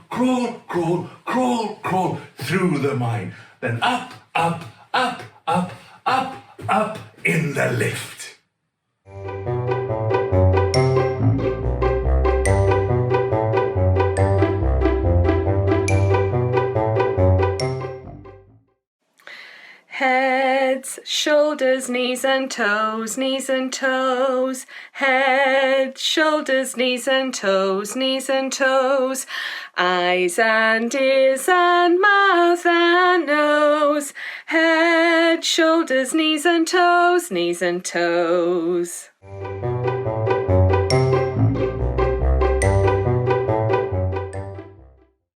crawl, crawl, crawl, crawl through the mine. Then up, up, up, up, up, up in the lift. Heads, shoulders, knees and toes, knees and toes. Head, shoulders, knees and toes, knees and toes. Eyes and ears and mouth and nose. Head, shoulders, knees and toes, knees and toes.